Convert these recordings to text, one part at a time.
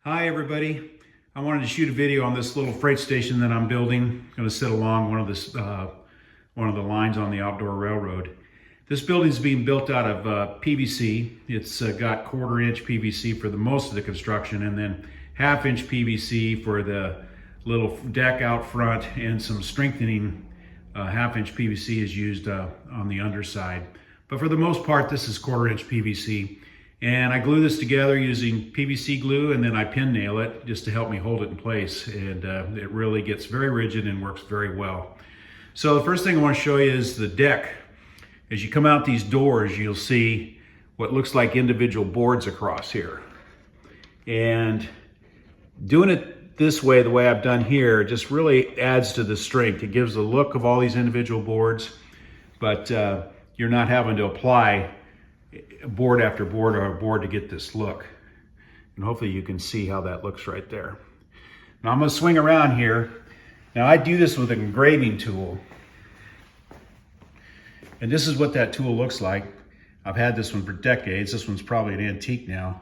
Hi everybody. I wanted to shoot a video on this little freight station that I'm building. I'm going to sit along one of the lines on the outdoor railroad. This building is being built out of PVC. It's got 1/4-inch PVC for the most of the construction, and then 1/2-inch PVC for the little deck out front, and some strengthening 1/2-inch PVC is used on the underside. But for the most part, this is 1/4-inch PVC. And I glue this together using PVC glue, and then I pin nail it just to help me hold it in place. And it really gets very rigid and works very well. So the first thing I want to show you is the deck. As you come out these doors, you'll see what looks like individual boards across here. And doing it this way, the way I've done here, just really adds to the strength. It gives the look of all these individual boards, but you're not having to apply board after board or a board to get this look. And hopefully you can see how that looks right there. Now I'm going to swing around here. Now I do this with an engraving tool. And this is what that tool looks like. I've had this one for decades. This one's probably an antique now.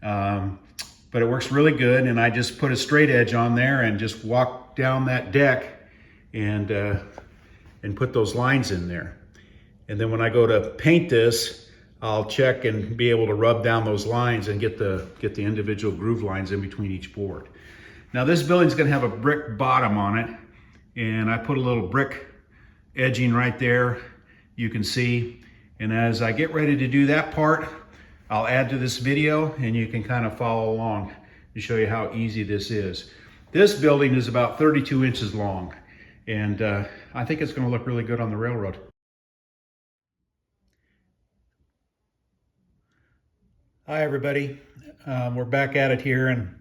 But it works really good, and I just put a straight edge on there and just walk down that deck and put those lines in there. And then when I go to paint this, I'll check and be able to rub down those lines and get the individual groove lines in between each board. Now this building's gonna have a brick bottom on it, and I put a little brick edging right there, you can see. And as I get ready to do that part, I'll add to this video and you can kind of follow along to show you how easy this is. This building is about 32 inches long, and I think it's gonna look really good on the railroad. Hi everybody, we're back at it here, and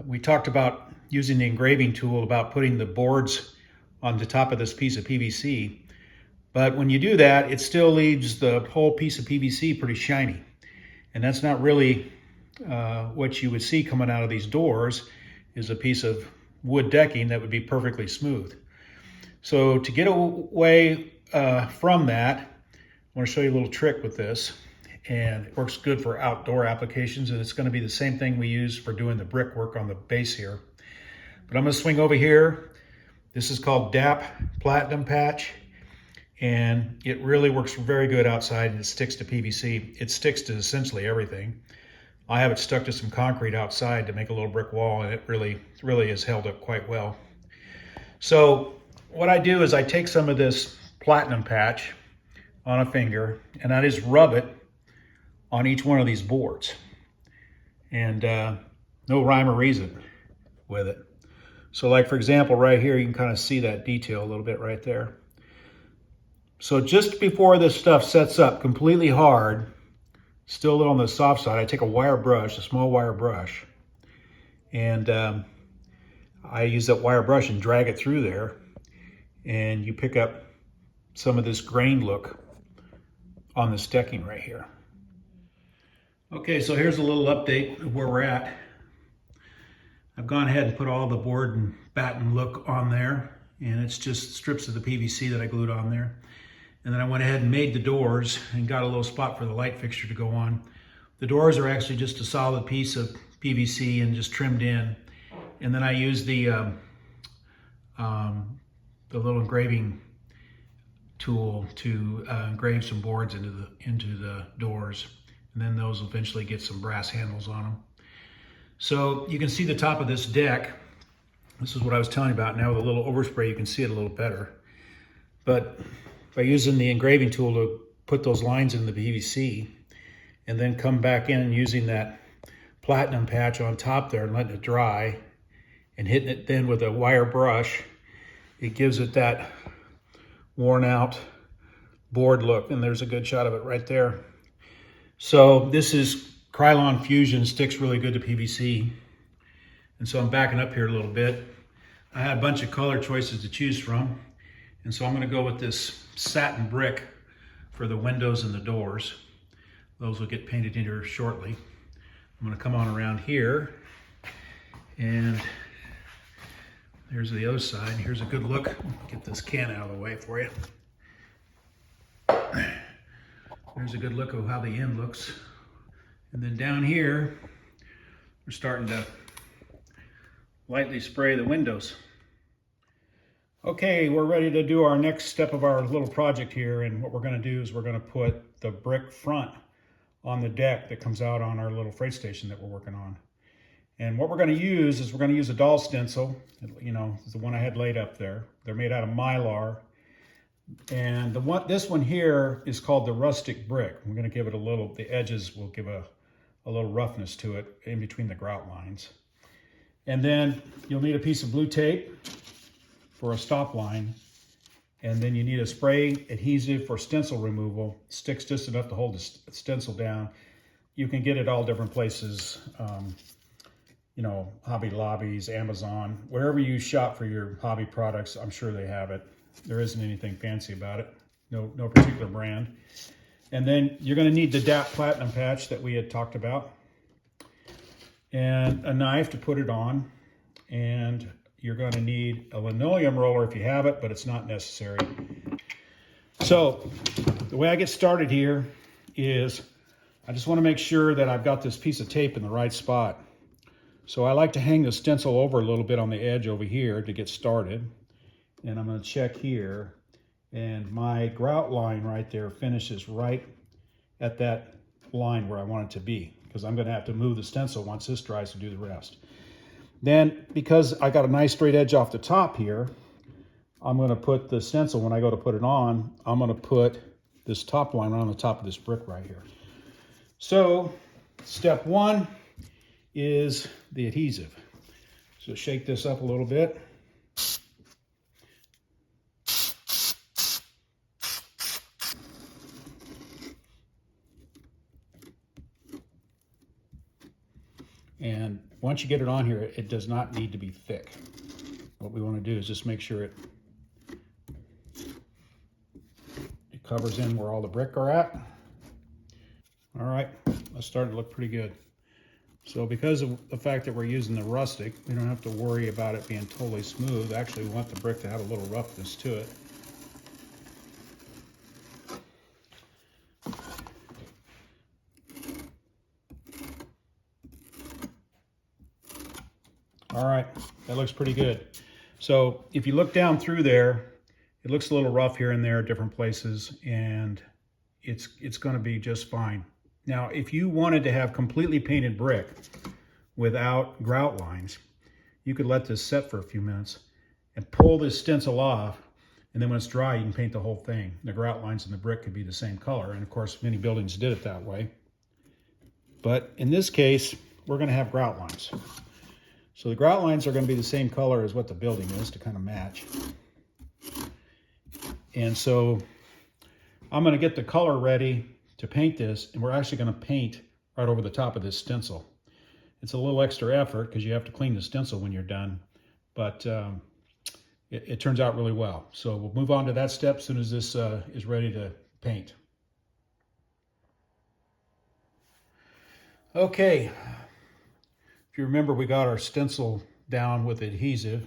we talked about using the engraving tool, about putting the boards on the top of this piece of PVC. But when you do that, it still leaves the whole piece of PVC pretty shiny. And that's not really what you would see coming out of these doors, is a piece of wood decking that would be perfectly smooth. So to get away from that, I want to show you a little trick with this. And it works good for outdoor applications, and it's going to be the same thing we use for doing the brickwork on the base here. But I'm going to swing over here. This is called DAP Platinum Patch, and it really works very good outside, and it sticks to PVC. It sticks to essentially everything. I have it stuck to some concrete outside to make a little brick wall, and it really has held up quite well. So what I do is I take some of this platinum patch on a finger, and I just rub it on each one of these boards, and no rhyme or reason with it. So like for example, right here, you can kind of see that detail a little bit right there. So just before this stuff sets up completely hard, still a little on the soft side, I take a wire brush, a small wire brush, and I use that wire brush and drag it through there, and you pick up some of this grain look on this decking right here. Okay, so here's a little update of where we're at. I've gone ahead and put all the board and batten look on there, and it's just strips of the PVC that I glued on there. And then I went ahead and made the doors and got a little spot for the light fixture to go on. The doors are actually just a solid piece of PVC and just trimmed in. And then I used the little engraving tool to engrave some boards into the doors. And then those will eventually get some brass handles on them. So you can see the top of this deck. This is what I was telling you about. Now with a little overspray, you can see it a little better. But by using the engraving tool to put those lines in the PVC, and then come back in and using that platinum patch on top there and letting it dry, and hitting it then with a wire brush, it gives it that worn out board look. And there's a good shot of it right there. So this is Krylon Fusion, sticks really good to PVC. And so I'm backing up here a little bit. I had a bunch of color choices to choose from. And so I'm gonna go with this satin brick for the windows and the doors. Those will get painted in here shortly. I'm gonna come on around here, and there's the other side. Here's a good look. Get this can out of the way for you. There's a good look of how the end looks. And then down here, we're starting to lightly spray the windows. Okay, we're ready to do our next step of our little project here, and what we're going to do is we're going to put the brick front on the deck that comes out on our little freight station that we're working on. And what we're going to use is we're going to use a doll stencil, you know, the one I had laid up there. They're made out of Mylar. And this one here is called the rustic brick. We're going to give it a little, the edges will give a little roughness to it in between the grout lines. And then you'll need a piece of blue tape for a stop line. And then you need a spray adhesive for stencil removal. Sticks just enough to hold the stencil down. You can get it all different places, you know, Hobby Lobbies, Amazon, wherever you shop for your hobby products, I'm sure they have it. There isn't anything fancy about it, no particular brand. And then you're going to need the DAP Platinum patch that we had talked about, and a knife to put it on, and you're going to need a linoleum roller if you have it, but it's not necessary. So the way I get started here is I just want to make sure that I've got this piece of tape in the right spot. So I like to hang the stencil over a little bit on the edge over here to get started. And I'm going to check here, and my grout line right there finishes right at that line where I want it to be, because I'm going to have to move the stencil once this dries to do the rest. Then, because I got a nice straight edge off the top here, I'm going to put the stencil, when I go to put it on, I'm going to put this top line on the top of this brick right here. So step one is the adhesive. So shake this up a little bit. And once you get it on here, it does not need to be thick. What we want to do is just make sure it covers in where all the brick are at. All right, that's starting to look pretty good. So because of the fact that we're using the rustic, we don't have to worry about it being totally smooth. Actually, we want the brick to have a little roughness to it. All right, that looks pretty good. So if you look down through there, it looks a little rough here and there at different places, and it's going to be just fine. Now, if you wanted to have completely painted brick without grout lines, you could let this set for a few minutes and pull this stencil off, and then when it's dry, you can paint the whole thing. The grout lines and the brick could be the same color, and of course, many buildings did it that way. But in this case, we're going to have grout lines. So the grout lines are going to be the same color as what the building is to kind of match. And so I'm going to get the color ready to paint this, and we're actually going to paint right over the top of this stencil. It's a little extra effort because you have to clean the stencil when you're done, but it turns out really well. So we'll move on to that step as soon as this is ready to paint. Okay. If you remember, we got our stencil down with adhesive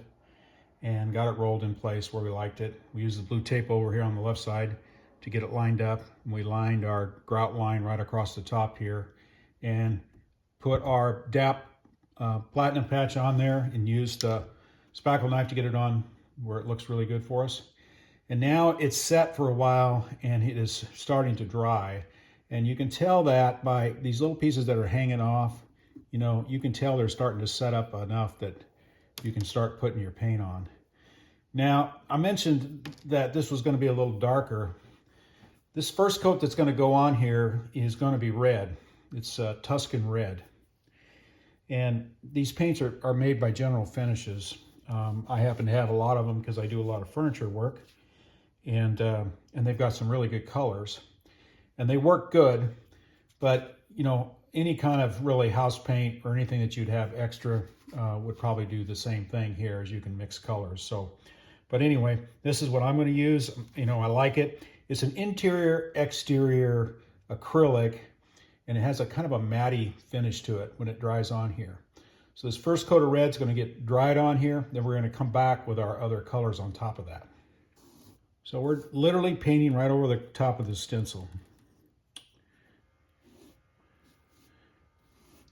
and got it rolled in place where we liked it. We used the blue tape over here on the left side to get it lined up. And we lined our grout line right across the top here and put our DAP Platinum patch on there and used the spackle knife to get it on where it looks really good for us. And now it's set for a while and it is starting to dry. And you can tell that by these little pieces that are hanging off. You know, you can tell they're starting to set up enough that you can start putting your paint on. Now, I mentioned that this was going to be a little darker. This first coat that's going to go on here is going to be red. It's Tuscan red. And these paints are made by General Finishes. I happen to have a lot of them because I do a lot of furniture work. And they've got some really good colors. And they work good, but, you know, any kind of really house paint or anything that you'd have extra would probably do the same thing here, as you can mix colors. So, but anyway, this is what I'm going to use. You know, I like it. It's an interior exterior acrylic, and it has a kind of a matte finish to it when it dries on here. So this first coat of red is going to get dried on here. Then we're going to come back with our other colors on top of that. So we're literally painting right over the top of the stencil.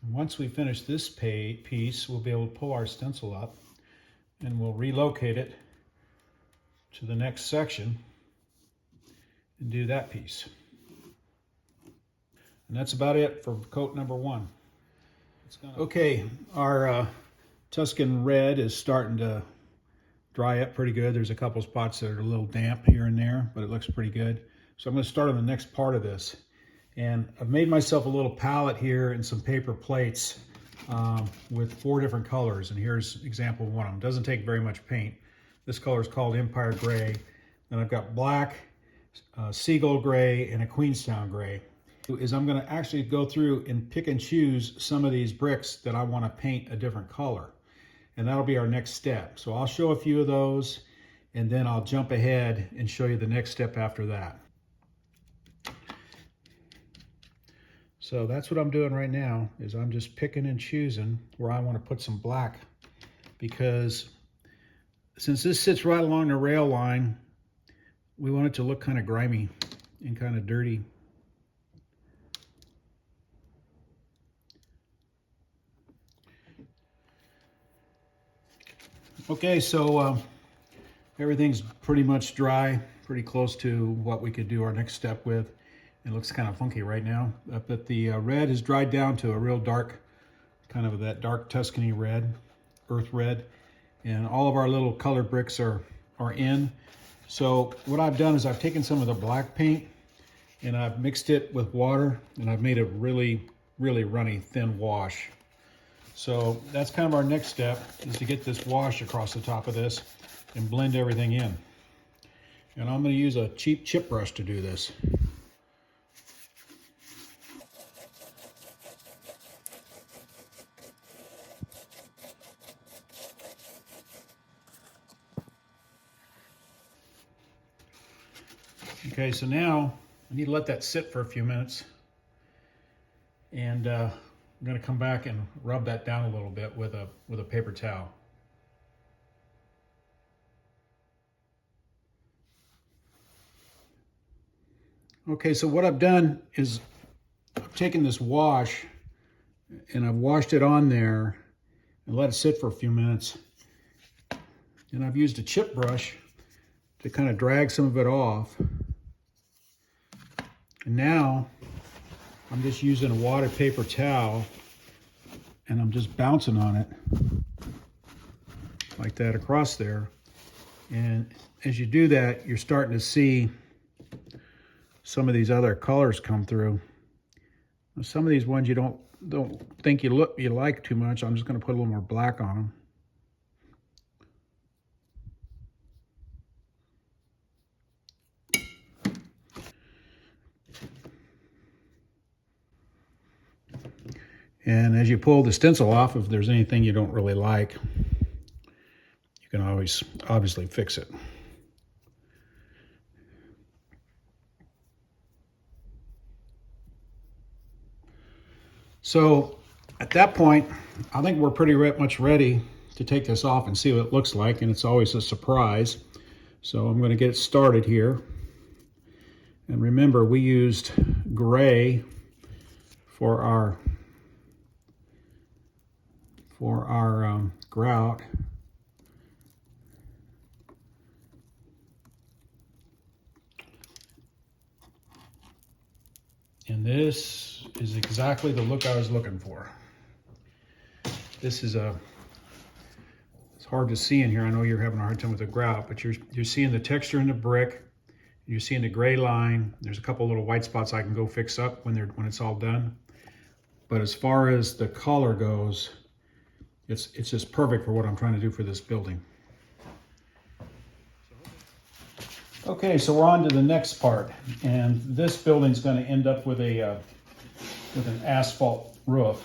Once we finish this piece, we'll be able to pull our stencil up and we'll relocate it to the next section and do that piece. And that's about it for coat number 1. Okay, our Tuscan red is starting to dry up pretty good. There's a couple spots that are a little damp here and there, but it looks pretty good. So I'm going to start on the next part of this. And I've made myself a little palette here and some paper plates with 4 different colors. And here's example one of them. Doesn't take very much paint. This color is called Empire Gray. Then I've got black, Seagull Gray, and a Queenstown Gray. Is I'm going to actually go through and pick and choose some of these bricks that I want to paint a different color. And that'll be our next step. So I'll show a few of those, and then I'll jump ahead and show you the next step after that. So that's what I'm doing right now, is I'm just picking and choosing where I want to put some black, because since this sits right along the rail line, we want it to look kind of grimy and kind of dirty. Okay, so everything's pretty much dry, pretty close to what we could do our next step with. It looks kind of funky right now, but the red has dried down to a real dark, kind of that dark Tuscany red, earth red, and all of our little color bricks are in. So what I've done is I've taken some of the black paint and I've mixed it with water, and I've made a really, really runny, thin wash. So that's kind of our next step, is to get this wash across the top of this and blend everything in. And I'm going to use a cheap chip brush to do this. Okay, so now I need to let that sit for a few minutes, and I'm going to come back and rub that down a little bit with a paper towel. Okay, so what I've done is I've taken this wash and I've washed it on there and let it sit for a few minutes. And I've used a chip brush to kind of drag some of it off. And now I'm just using a water paper towel and I'm just bouncing on it like that across there. And as you do that, you're starting to see some of these other colors come through. Some of these ones you don't think you like too much. I'm just going to put a little more black on them. And as you pull the stencil off, if there's anything you don't really like, you can always obviously fix it. So at that point, I think we're pretty much ready to take this off and see what it looks like, and it's always a surprise. So I'm going to get it started here. And remember, we used gray for our grout. And this is exactly the look I was looking for. This is it's hard to see in here. I know you're having a hard time with the grout, but you're seeing the texture in the brick. You're seeing the gray line. There's a couple little white spots I can go fix up when it's all done. But as far as the color goes, it's just perfect for what I'm trying to do for this building. Okay, so we're on to the next part, and this building's going to end up with an asphalt roof.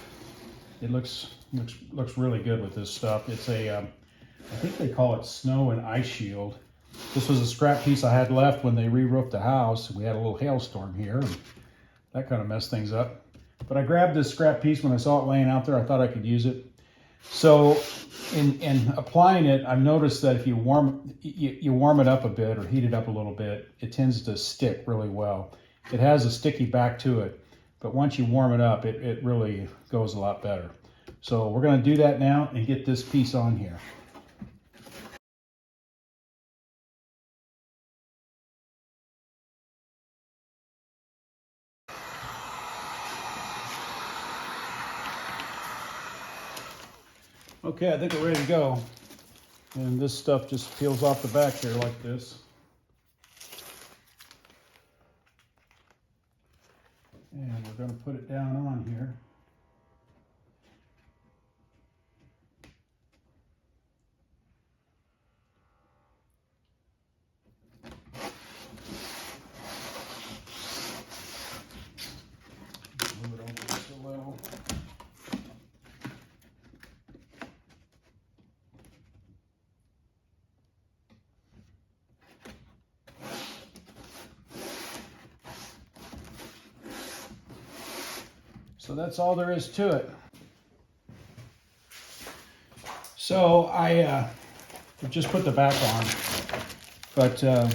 It looks really good with this stuff. It's I think they call it snow and ice shield. This was a scrap piece I had left when they re-roofed the house. We had a little hailstorm here, and that kind of messed things up. But I grabbed this scrap piece when I saw it laying out there. I thought I could use it. So in applying it, I've noticed that if you warm it up a bit or heat it up a little bit, it tends to stick really well. It has a sticky back to it. but once you warm it up, it really goes a lot better. So we're going to do that now and get this piece on here. Okay, I think we're ready to go. And this stuff just peels off the back here like this. And we're going to put it down on here. Move it over just a little. So that's all there is to it. So I just put the back on, but I'm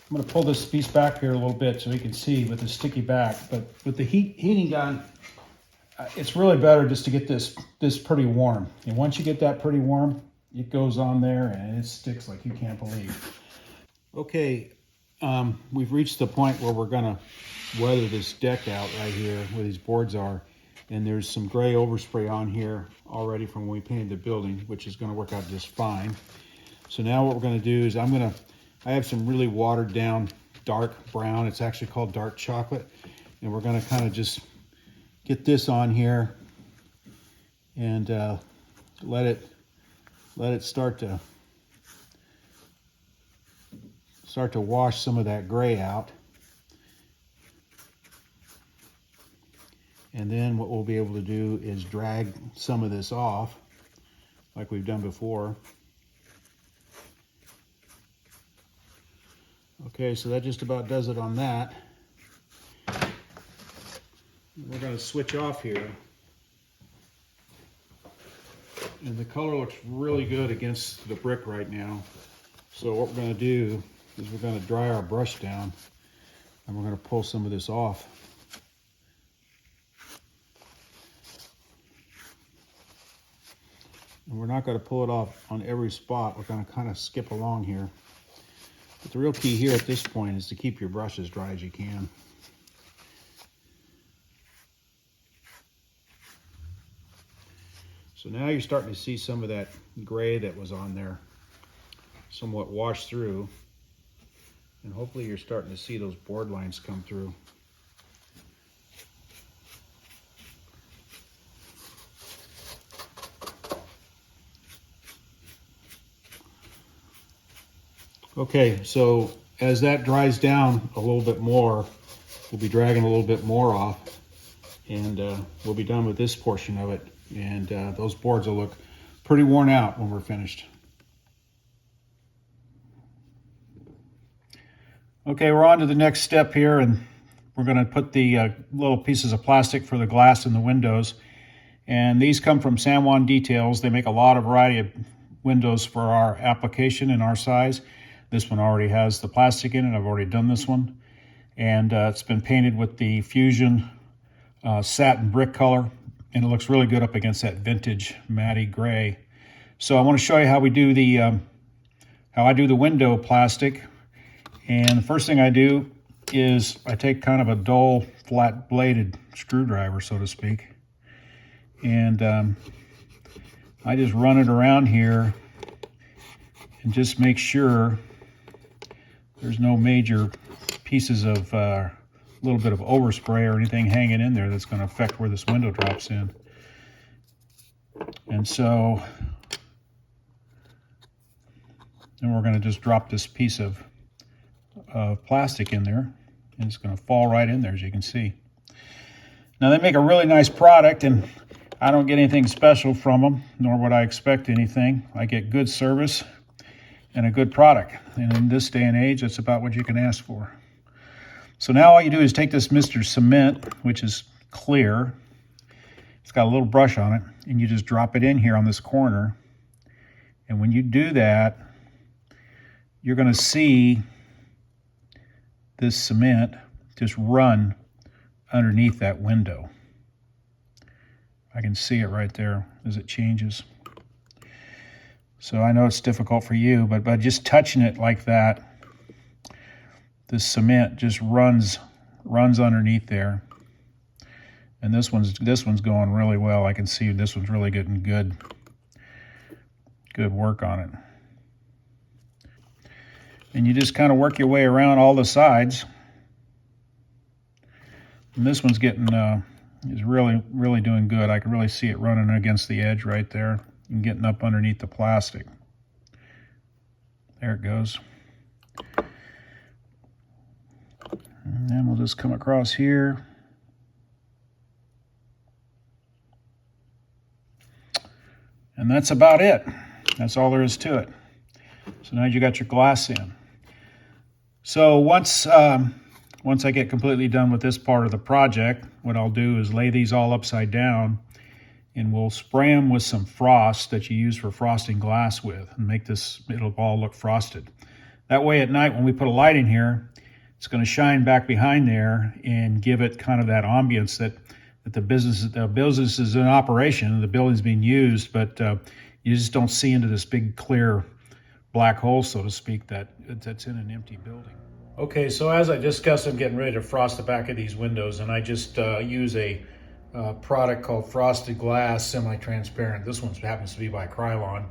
going to pull this piece back here a little bit so you can see with the sticky back. But with the heating gun, it's really better just to get this pretty warm. And once you get that pretty warm, it goes on there and it sticks like you can't believe. Okay, we've reached the point where we're going to weather this deck out right here where these boards are. And there's some gray overspray on here already from when we painted the building, which is going to work out just fine. So now what we're going to do is I have some really watered down dark brown. It's actually called dark chocolate. And we're going to kind of just get this on here and let it start to wash some of that gray out. And then what we'll be able to do is drag some of this off like we've done before. Okay, so that just about does it on that. We're going to switch off here. And the color looks really good against the brick right now. So what we're going to do is we're going to dry our brush down and we're going to pull some of this off. And we're not going to pull it off on every spot. We're going to kind of skip along here. But the real key here at this point is to keep your brush as dry as you can. So now you're starting to see some of that gray that was on there somewhat washed through. And hopefully you're starting to see those board lines come through. Okay, so as that dries down a little bit more, we'll be dragging a little bit more off, and we'll be done with this portion of it. And those boards will look pretty worn out when we're finished. Okay, we're on to the next step here, and we're going to put the little pieces of plastic for the glass in the windows. And these come from San Juan Details. They make a lot of variety of windows for our application and our size. This one already has the plastic in it. I've already done this one. And it's been painted with the Fusion satin brick color. And it looks really good up against that vintage matty gray. So I want to show you how we do how I do the window plastic. And the first thing I do is I take kind of a dull, flat bladed screwdriver, so to speak. And I just run it around here and just make sure there's no major pieces of a little bit of overspray or anything hanging in there that's going to affect where this window drops in. And so then we're going to just drop this piece of plastic in there, and it's going to fall right in there, as you can see. Now they make a really nice product, and I don't get anything special from them, nor would I expect anything. I get good service and a good product. And in this day and age, that's about what you can ask for. So now all you do is take this Mr. Cement, which is clear. It's got a little brush on it, and you just drop it in here on this corner. And when you do that, you're going to see this cement just run underneath that window. I can see it right there as it changes. So I know it's difficult for you, but by just touching it like that, this cement just runs underneath there. And this one's going really well. I can see this one's really getting good work on it. And you just kind of work your way around all the sides. And this one's getting is really doing good. I can really see it running against the edge right there and getting up underneath the plastic. There it goes. And then we'll just come across here. And that's about it. That's all there is to it. So now you got your glass in. So once I get completely done with this part of the project, what I'll do is lay these all upside down, and we'll spray them with some frost that you use for frosting glass with, and make this, it'll all look frosted. That way at night when we put a light in here, it's going to shine back behind there and give it kind of that ambience that the business is in operation, the building's being used, but you just don't see into this big clear black hole, so to speak, that's in an empty building. Okay, so as I discussed, I'm getting ready to frost the back of these windows, and I just use a product called Frosted Glass Semi-Transparent. This one happens to be by Krylon.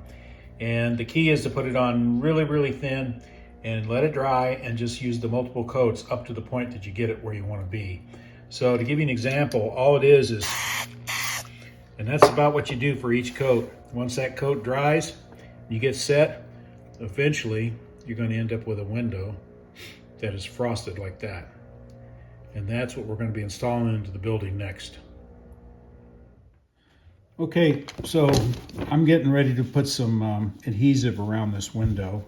And the key is to put it on really thin and let it dry, and just use the multiple coats up to the point that you get it where you want to be. So to give you an example, all it is, and that's about what you do for each coat. Once that coat dries, you get set, eventually you're going to end up with a window that is frosted like that. And that's what we're going to be installing into the building next. Okay, so I'm getting ready to put some adhesive around this window.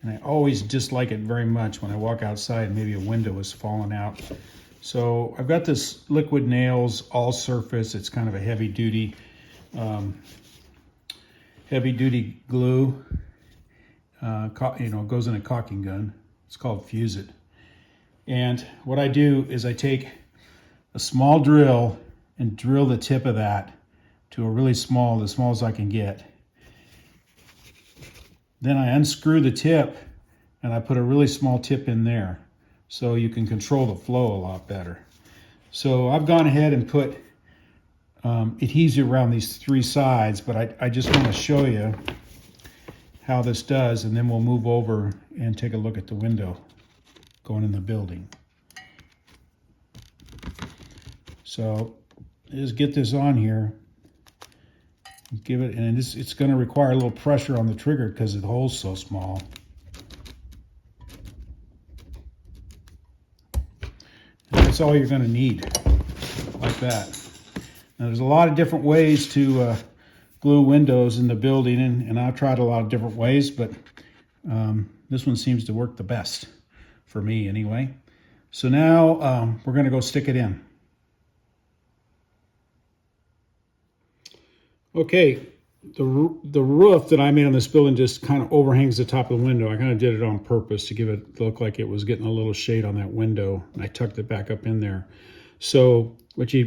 And I always dislike it very much when I walk outside and maybe a window is falling out. So I've got this Liquid Nails all surface. It's kind of a heavy duty glue. It goes in a caulking gun. It's called Fuse It. And what I do is I take a small drill and drill the tip of that to a really small, as small as I can get. Then I unscrew the tip and I put a really small tip in there so you can control the flow a lot better. So I've gone ahead and put adhesive around these three sides, but I just want to show you how this does, and then we'll move over and take a look at the window going in the building. So just get this on here, give it, and it's going to require a little pressure on the trigger because the hole's so small. And that's all you're going to need, like that. Now there's a lot of different ways to glue windows in the building, and I've tried a lot of different ways, but this one seems to work the best for me anyway. So now we're going to go stick it in. Okay, the roof that I made on this building just kind of overhangs the top of the window. I kind of did it on purpose to give it look like it was getting a little shade on that window, and I tucked it back up in there. So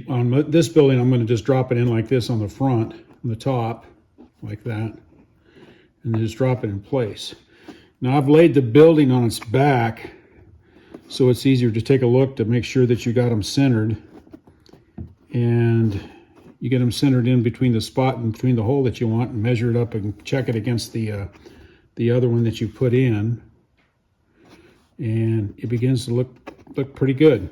on this building, I'm going to just drop it in like this on the front, on the top, like that, and then just drop it in place. Now I've laid the building on its back, so it's easier to take a look to make sure that you got them centered, and you get them centered in between the spot and between the hole that you want, and measure it up and check it against the other one that you put in, and it begins to look pretty good.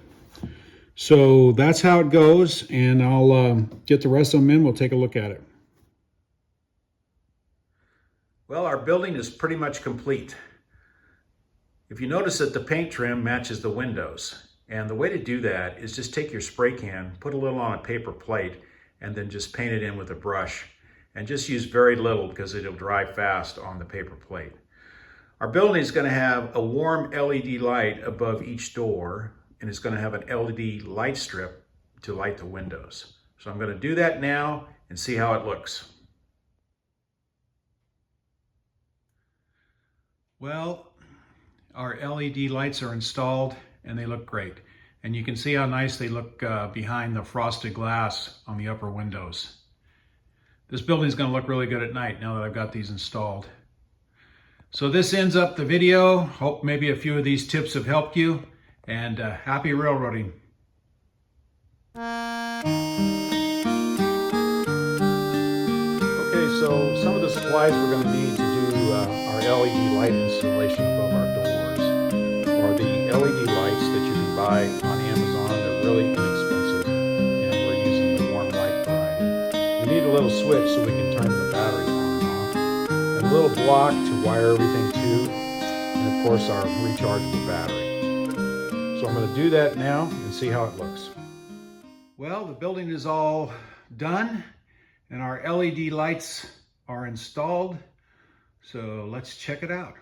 So that's how it goes, and I'll get the rest of them in. We'll take a look at it. Well, our building is pretty much complete. If you notice that the paint trim matches the windows, and the way to do that is just take your spray can, put a little on a paper plate, and then just paint it in with a brush, and just use very little because it'll dry fast on the paper plate. Our building is going to have a warm LED light above each door, and it's going to have an LED light strip to light the windows. So I'm going to do that now and see how it looks. Well, our LED lights are installed and they look great. And you can see how nice they look behind the frosted glass on the upper windows. This building is going to look really good at night now that I've got these installed. So this ends up the video. Hope maybe a few of these tips have helped you, and happy railroading. Okay, so some of the supplies we're going to need to do our LED light installation above our doors are the LED lights that you can buy on Amazon. They're really inexpensive, and we're using the warm light variety. We need a little switch so we can turn the batteries on and off, and a little block to wire everything to, and of course our rechargeable battery. So I'm going to do that now and see how it looks. Well, the building is all done and our LED lights are installed. So let's check it out.